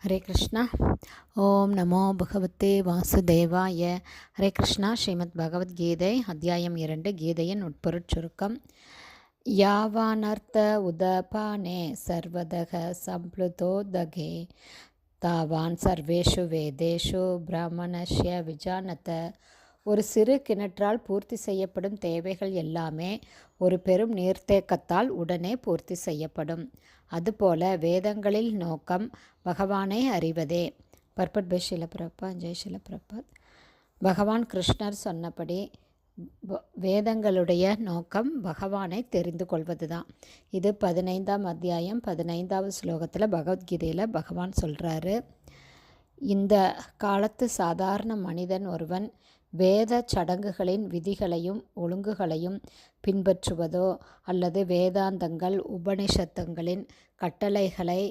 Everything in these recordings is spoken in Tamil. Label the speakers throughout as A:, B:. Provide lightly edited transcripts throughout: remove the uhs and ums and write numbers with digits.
A: ஹரே கிருஷ்ணா. ஓம் நமோ பகவத்தே வாசுதேவாய. ஹரே கிருஷ்ணா. ஸ்ரீமத் பகவத்கீதை அத்தியாயம் 2, கீதையின் உட்பொருட் சுருக்கம். யாவானர்த்த உதபானே சர்வதக சம்ப்ளுதோதகே தாவான் சர்வேஷு வேதேஷு பிராமணஸ்ய விஜானத. ஒரு சிறு கிணற்றால் பூர்த்தி செய்யப்படும் தேவைகள் எல்லாமே ஒரு பெரும் நீர்த்தேக்கத்தால் உடனே பூர்த்தி செய்யப்படும். அதுபோல வேதங்களில் நோக்கம் பகவானை அறிவதே. Purport by Srila Prabhupad. ஜெய் ஸ்ரீல பிரபாத். பகவான் கிருஷ்ணர் சொன்னபடி வேதங்களுடைய நோக்கம் பகவானை தெரிந்து கொள்வது தான். இது 15ஆம் அத்தியாயம் 15வது ஸ்லோகத்தில் பகவத்கீதையில் பகவான் சொல்கிறாரு. இந்த காலத்து சாதாரண மனிதன் ஒருவன் வேத சடங்குகளின் விதிகளையும் ஒழுங்குகளையும் பின்பற்றுவதோ அல்லது வேதாந்தங்கள் உபனிஷத்தங்களின் கட்டளைகளை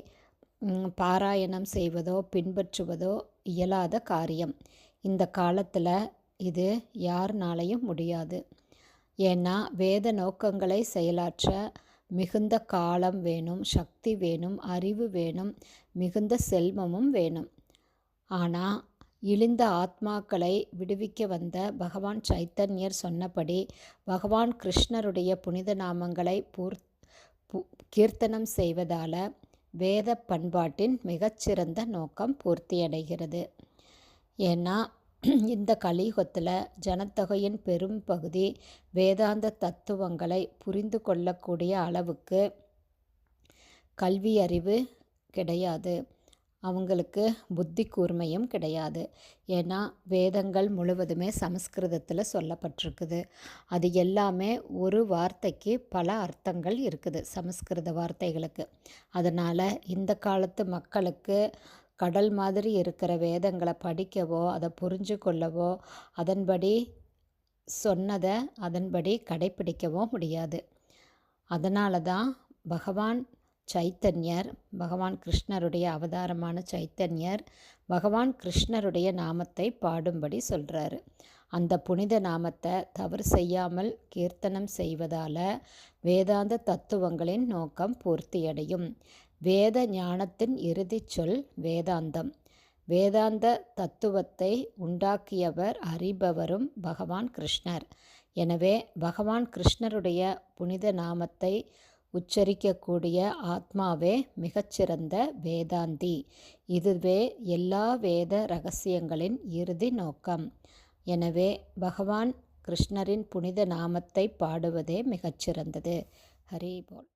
A: பாராயணம் செய்வதோ பின்பற்றுவதோ இயலாத காரியம். இந்த காலத்தில் இது யாருனாலையும் முடியாது. ஏன்னா வேத நோக்கங்களை செயலாற்ற மிகுந்த காலம் வேணும், சக்தி வேணும், அறிவு வேணும், மிகுந்த செல்வமும் வேணும். ஆனால் இழிந்த ஆத்மாக்களை விடுவிக்க வந்த பகவான் சைத்தன்யர் சொன்னபடி பகவான் கிருஷ்ணருடைய புனித நாமங்களை கீர்த்தனம் செய்வதால் வேத பண்பாட்டின் மிகச்சிறந்த நோக்கம் பூர்த்தியடைகிறது. ஏன்னா இந்த கலியுகத்தில் ஜனத்தொகையின் பெரும் பகுதி வேதாந்த தத்துவங்களை புரிந்து கொள்ளக்கூடிய அளவுக்கு கல்வி அறிவு கிடையாது, அவங்களுக்கு புத்தி கூர்மையும் கிடையாது. ஏன்னா வேதங்கள் முழுவதுமே சமஸ்கிருதத்தில் சொல்லப்பட்டிருக்குது. அது எல்லாமே ஒரு வார்த்தைக்கு பல அர்த்தங்கள் இருக்குது சமஸ்கிருத வார்த்தைகளுக்கு. அதனால் இந்த காலத்து மக்களுக்கு கடல் மாதிரி இருக்கிற வேதங்களை படிக்கவோ அதை புரிஞ்சு கொள்ளவோ அதன்படி சொன்னதை அதன்படி கடைப்பிடிக்கவோ முடியாது. அதனால தான் பகவான் சைத்தன்யர், பகவான் கிருஷ்ணருடைய அவதாரமான சைத்தன்யர் பகவான் கிருஷ்ணருடைய நாமத்தை பாடும்படி சொல்கிறாரு. அந்த புனித நாமத்தை தவறு செய்யாமல் கீர்த்தனம் செய்வதால் வேதாந்த தத்துவங்களின் நோக்கம் பூர்த்தியடையும். வேத ஞானத்தின் இறுதி சொல் வேதாந்தம். வேதாந்த தத்துவத்தை உண்டாக்கியவர் அறிபவரும் பகவான் கிருஷ்ணர். எனவே பகவான் கிருஷ்ணருடைய புனித நாமத்தை உச்சரிக்கக்கூடிய ஆத்மாவே மிகச்சிறந்த வேதாந்தி. இதுவே எல்லா வேத ரகசியங்களின் இறுதி நோக்கம். எனவே பகவான் கிருஷ்ணரின் புனித நாமத்தை பாடுவதே மிகச்சிறந்தது. ஹரி போல்.